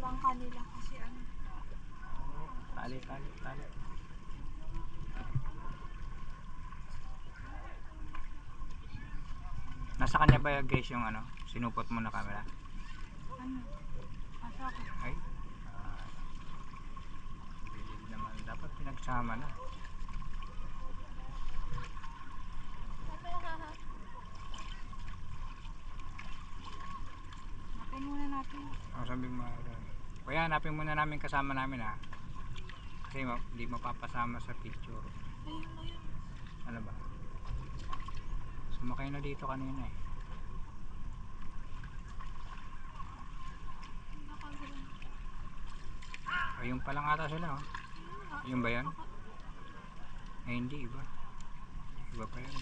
bangka nila kasi ano. Tali. Nasa kanya ba guys yung ano? Sinupot mo na camera? Ano? Asa ako? Ay. Bilib naman. Dapat pinagsama na. Hanapin muna natin. Sabi mo. Kaya hanapin muna namin kasama namin ha. Kasi hindi mapapasama sa picture. Ayun na yun. Ano ba? Sumakay na dito kanina eh. Ayun pa lang ata sila oh. Ayun ba yan? Ay hindi, iba. Iba pa yan.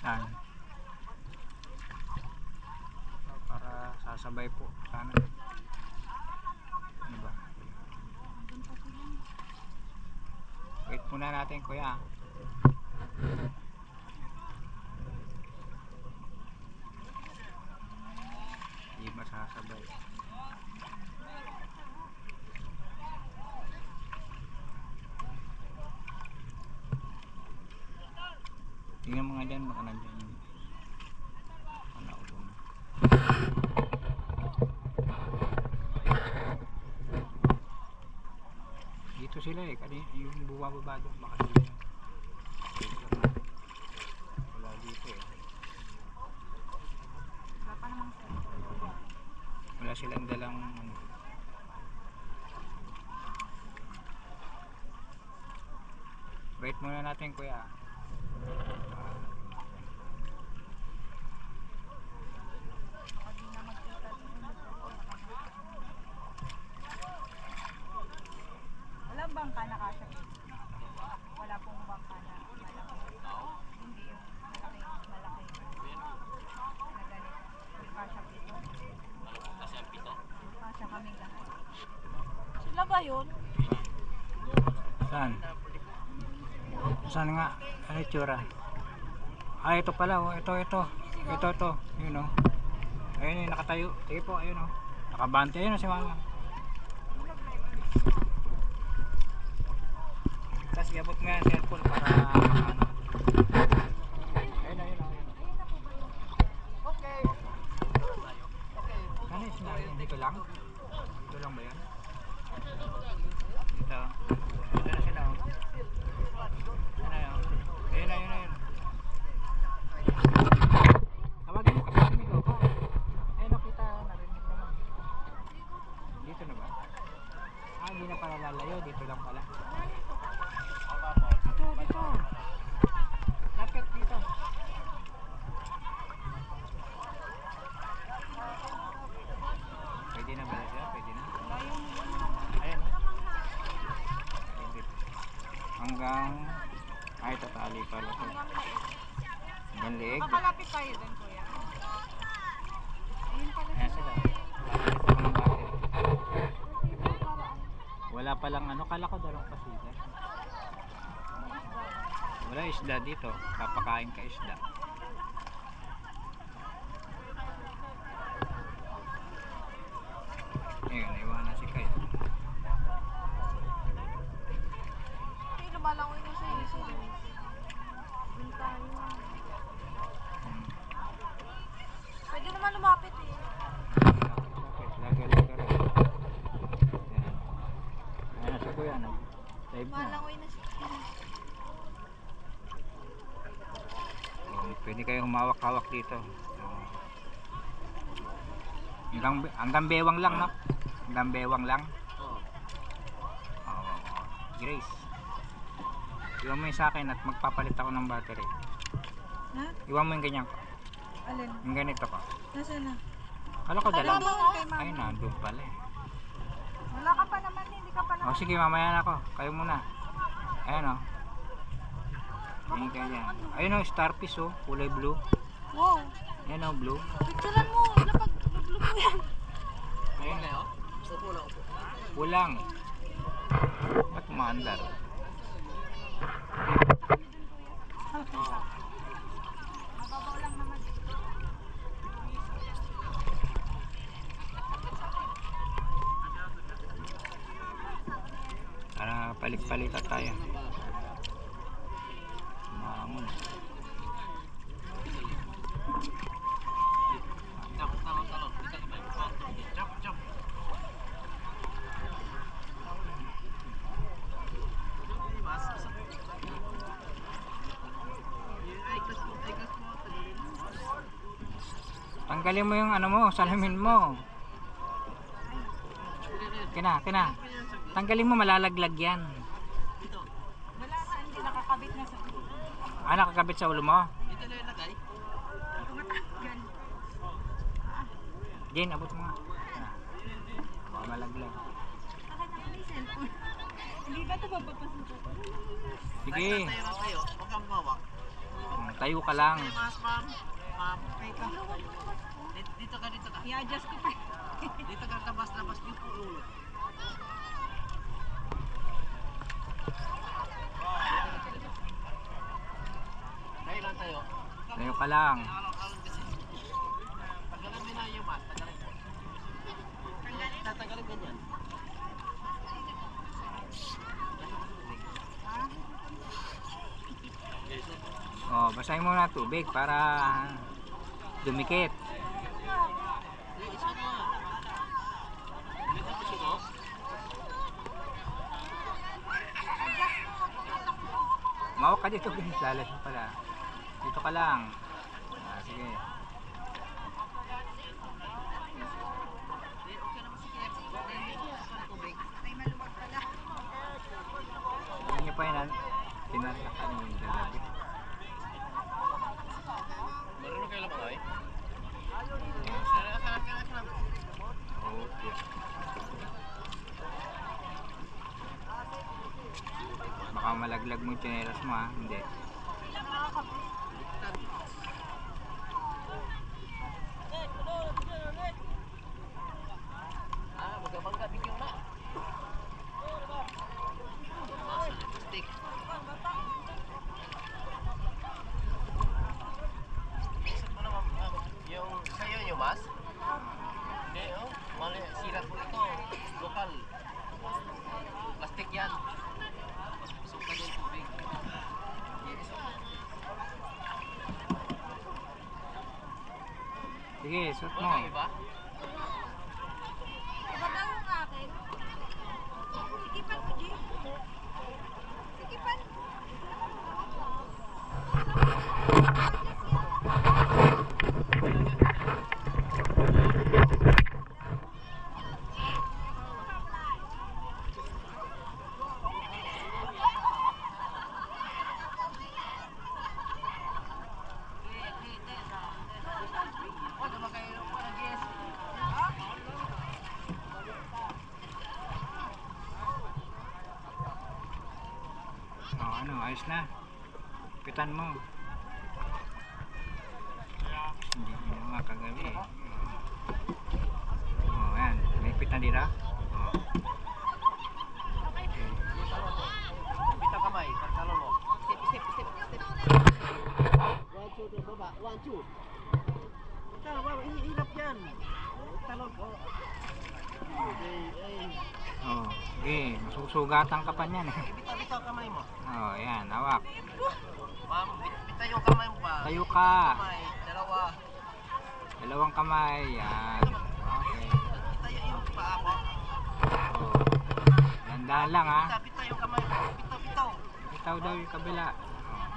Saan? Para sasabay po sana. Ano ba? Wait muna natin kuya. Hindi masasabay. Tingnan mga dyan, baka nandyan yun. Panaulo na. Dito sila eh, kanina yung bumababa doon, baka sila. Wala dito eh. Wala pa namang cellphone. Wala silang dalang ano. Wait muna natin kuya. Walang bangka na kasya. Wala pong bangka na malaki. Hindi yung malaki. Na ganito. May kasya pito. Kasi ang pito. Kasya kaming lahat. Sila ba yun? Saan? Saan nga? Ano yung tsura? Ah, ito pala oh. Ito. Yun oh. Ayun yung nakatayo. Sige po, ayun oh. Nakabante. Ayun oh si mama. Tapos iabot mo yan cellphone para ano. Ayun. Okay. Ano yung sinabi? Dito lang? Dito lang ba yan? Dito. Dito na sila oh. Ayun. Tawagin mo kasi sumigaw ko. Ayun nakita, narinig naman. Dito na ba? Ah, hindi na pala lalayo. Dito lang pala. Dito. Lapit dito. Pwede na ba siya? Pwede na. Ayan. Hanggang ay tatali pala ito. Hanggang leeg. Makalapit tayo din, kuya. Ayun pala. Ayan sila. Wala palang ano. Kala ko dalawang pasida. Wala isda dito. Papakain ka isda. Ayun, naiwanan si Kay. Ay, lumalangoy na sa iso. Doon tayo. Pwede naman lumapit eh. Laga-laga rin. Ayan. Ayan, sa kuya. Live na. Lumalangoy na siya. Pwede kayo humawak-hawak dito. Hanggang bewang lang, no? Hanggang bewang lang. Oo. Grace. Iwan mo yung sa akin at magpapalit ako ng battery. Ha? Iwan mo yung ganyan ko. Alin? Yung ganito ko. Nasaan na? Kala ko dala. Doon kay mama. Ay, nandun pala eh. Wala ka pa naman, hindi ka pa naman. O sige, mamaya na ako. Kayo muna. Ayan o. Tingin kayo dyan. Ayun o, starfish o. Kulay blue. Wow. Yan o, blue. Picturean mo, napag-blue mo yan. Ayan. kayo? Upo na upo. Kulang. Ba't umaandar? Mababaw lang naman. Para palit-palita tayo. Mangon. Jump, talon, talon. Bisa ka ba? Jump, jump. Mas, ay, gas mo, ay, gas mo. Tanggalin mo yung ano mo, salamin mo. Kina. Tanggalin mo, malalaglag yan. Wala na, hindi nakakabit na sa ulo. Ah, nakakabit sa ulo mo? Dito na ilagay. Tumatanggal. Jane, abot mo nga. Ah, baka malaglag. Akin na yung cellphone. Hindi ba ito mapapasukan? Sige, Tayo na tayo. Huwag kang mawak. tayo ka lang. Ay, mas, ma'am. Ma'am. Wait lang. Dito ka, dito ka. I-adjust ko pa. Dito ka, labas niyo po ulo. Tayo lang tayo. Tayo ka lang. Alon kasi. Tagalin mo na yung mat. Tagalin mo. Tatagalin ganyan. Oh, basahin mo na tubig para dumikit. Isa mo. Dito po siya. Mawak ka dito, guys. Lalas mo pala. Dito ka lang. Ah, sige. Okay naman si Kaya. Tubig. May maluwag pala. Hindi niyo pa yun. Tinalakan yung dalabi. Marunong kayo lang ay? Okay. Baka malaglag mo yung tsinelas mo ha. Hindi. Magabangga bigyan na. Stick. Isip mo naman, yung sa'yo yung mas? Hindi, oh. Mali, sira po ito. Lokal. Plastic yan. Pasok ka din tubig. Yes. Sige, suot mo. Okay ba? Iba daw yung akin. Sikipan mo, G. Sikipan. Ano ba kayo? Parang yes. Oh, ano, ayos na. Pitan mo. Hindi mo nga kagabi. Oh, yan. May pitan dito. Oh. Okay. Pita kamay, pagtalon mo. Step. 1, 2, baba. 1, 2. Ito, baba, ihilap yan. Talon ko. Ay. Oh, okay. Masusugatan ka pa niyan eh. Bitaw kamay mo. Oh, yan. Hawak. Ma'am, bitaw yung kamay mo ba? Tayo ka. Kamay, dalawa. Dalawang kamay. Yan. Okay. Bitaw yung paa mo. Oh. Dandahan lang ha. Bitaw yung kamay mo. Bitaw. Bitaw daw yung kabila. Oh.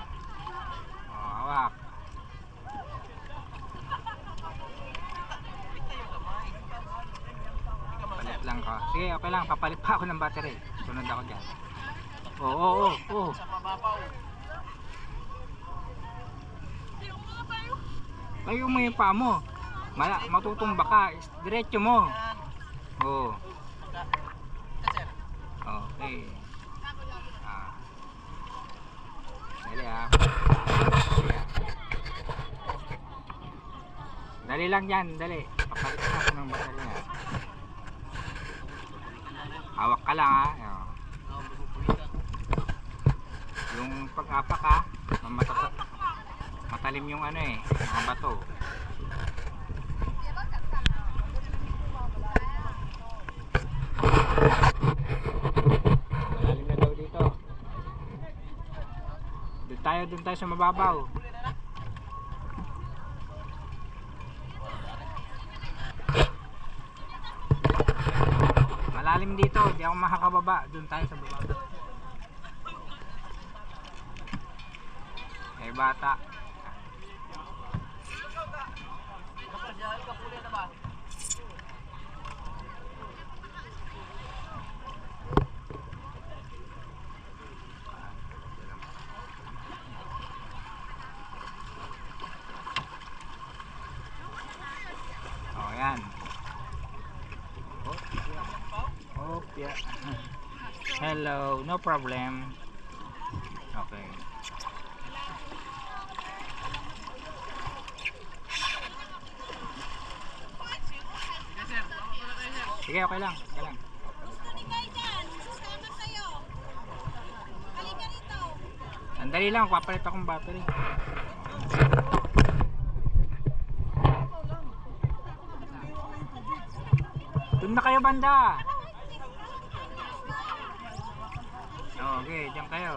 Oh, hawak. Bitaw yung kamay. Hindi ka Palit masaya. lang ko. Sige, okay lang. Papalit pa ako ng battery. Sunod ako dyan. Oo. Sa mababaw. Tayo mo yung paa mo. Matutumba ka. Diretso mo. Yan. Oo. Sir. Okay. Ah. Dali ah. Dali lang yan, dali. Papalit ka ako ng baterya. Hawak ka lang ha. Ayan. Yung pag-apak ha, matalim yung ano eh, mga bato. Malalim na daw dito. Doon tayo sa mababaw. Malalim dito, di ako makakababa. Doon tayo sa baba. Eh bata. Oh, yan. Oh, yeah. Hello, no problem. Okay. Sige, okay lang. Okay lang. Gusto ni Kai dyan. Sasama sa'yo. Halika rito. Andali lang, papalit akong battery. Doon na kayo banda. Okay, diyan kayo.